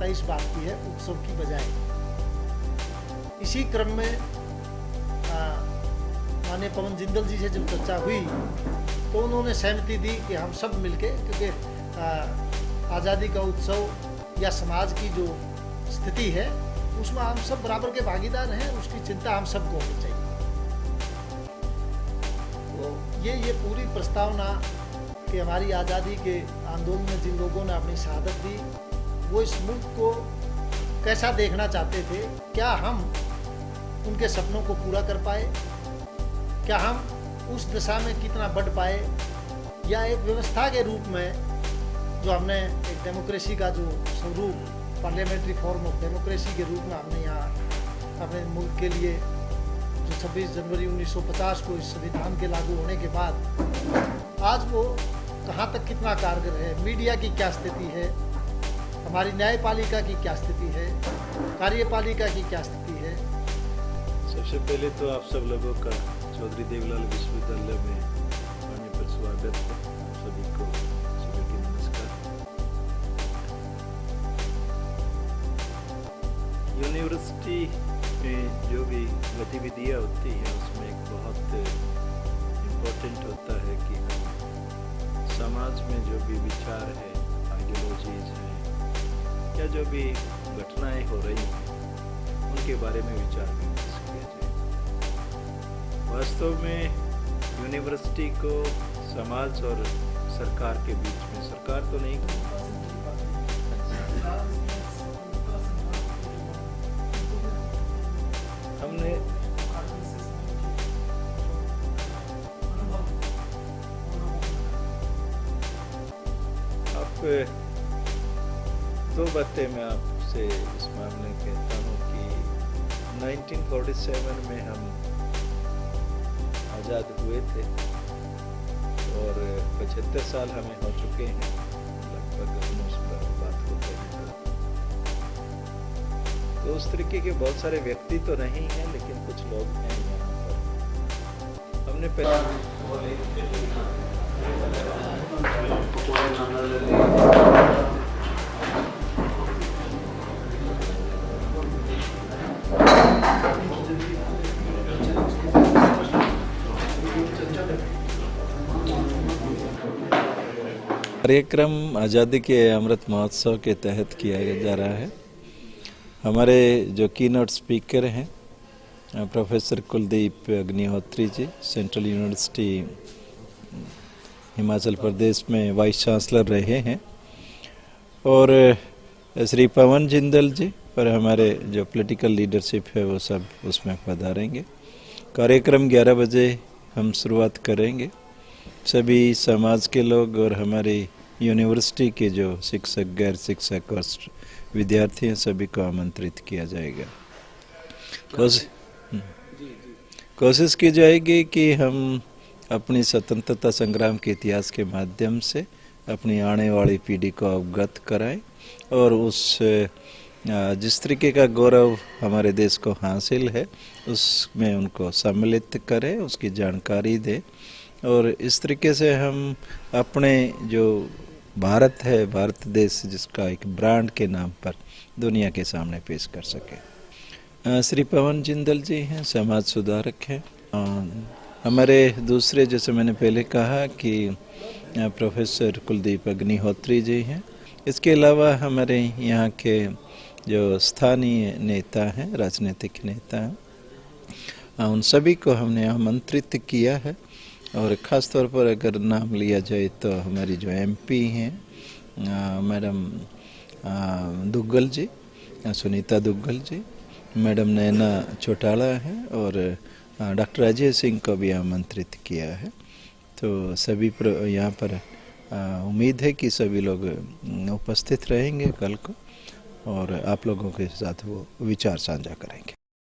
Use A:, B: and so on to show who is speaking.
A: इस बात की है उत्सव की बजाय। इसी क्रम में माननीय पवन जिंदल जी से जब चर्चा हुई तो उन्होंने सहमति दी कि हम सब मिलके, क्योंकि आज़ादी का उत्सव या समाज की जो स्थिति है उसमें हम सब बराबर के भागीदार हैं, उसकी चिंता हम सबको होनी चाहिए। तो ये पूरी प्रस्तावना कि हमारी आज़ादी के आंदोलन में जिन लोगों ने अपनी शहादत दी वो इस मुल्क को कैसा देखना चाहते थे, क्या हम उनके सपनों को पूरा कर पाए, क्या हम उस दिशा में कितना बढ़ पाए, या एक व्यवस्था के रूप में जो हमने एक डेमोक्रेसी का जो स्वरूप पार्लियामेंट्री फॉर्म ऑफ डेमोक्रेसी के रूप में हमने यहाँ अपने मुल्क के लिए जो 26 जनवरी 1950 को इस संविधान के लागू होने के बाद आज वो कहाँ तक कितना कारगर है, मीडिया की क्या स्थिति है, हमारी न्यायपालिका की क्या स्थिति है, कार्यपालिका की क्या स्थिति है।
B: सबसे पहले तो आप सब लोगों का चौधरी देवलाल विश्वविद्यालय में आने पर स्वागत है। आप सभी को सुबह की नमस्कार। यूनिवर्सिटी में जो भी गतिविधियाँ होती हैं उसमें एक बहुत इम्पोर्टेंट होता है कि हम समाज में जो भी विचार है, आइडियोलॉजीज हैं या जो भी घटनाएं हो रही हैं उनके बारे में विचार विमर्श किया जाए। वास्तव में यूनिवर्सिटी को समाज और सरकार के बीच में, सरकार तो नहीं, हमने आप दो बातें मैं आपसे इस मामले में कहता हूँ कि 1947 में हम आज़ाद हुए थे और 75 साल हमें हो चुके हैं, लगभग उस पर बात होते हैं। तो उस तरीके के बहुत सारे व्यक्ति तो नहीं हैं, लेकिन कुछ लोग हैं यहाँ पर। हमने कार्यक्रम आज़ादी के अमृत महोत्सव के तहत किया जा रहा है। हमारे जो कीनोट स्पीकर हैं professor Kuldeep Agnihotri ji, central university Himachal Pradesh में वाइस चांसलर रहे हैं, और श्री पवन जिंदल जी और हमारे जो पॉलिटिकल लीडरशिप है वो सब उसमें पधारेंगे। कार्यक्रम 11 बजे हम शुरुआत करेंगे। सभी समाज के लोग और हमारी यूनिवर्सिटी के जो शिक्षक, गैर शिक्षक और विद्यार्थी हैं सभी को आमंत्रित किया जाएगा। कोशिश की जाएगी कि हम अपनी स्वतंत्रता संग्राम के इतिहास के माध्यम से अपनी आने वाली पीढ़ी को अवगत कराएं और उस जिस तरीके का गौरव हमारे देश को हासिल है उसमें उनको सम्मिलित करें, उसकी जानकारी दें, और इस तरीके से हम अपने जो भारत है, भारत देश जिसका एक ब्रांड के नाम पर दुनिया के सामने पेश कर सके। श्री पवन जिंदल जी हैं, समाज सुधारक हैं। हमारे दूसरे, जैसे मैंने पहले कहा कि प्रोफेसर कुलदीप अग्निहोत्री जी हैं। इसके अलावा हमारे यहाँ के जो स्थानीय नेता हैं, राजनीतिक नेता हैं, उन सभी को हमने आमंत्रित किया है। और ख़ास तौर पर अगर नाम लिया जाए तो हमारी जो एमपी हैं मैडम दुग्गल जी, सुनीता दुग्गल जी, मैडम नैना चौटाला हैं, और डॉक्टर अजय सिंह को भी आमंत्रित किया है। तो सभी यहाँ पर उम्मीद है कि सभी लोग उपस्थित रहेंगे कल को, और आप लोगों के साथ वो विचार साझा करेंगे।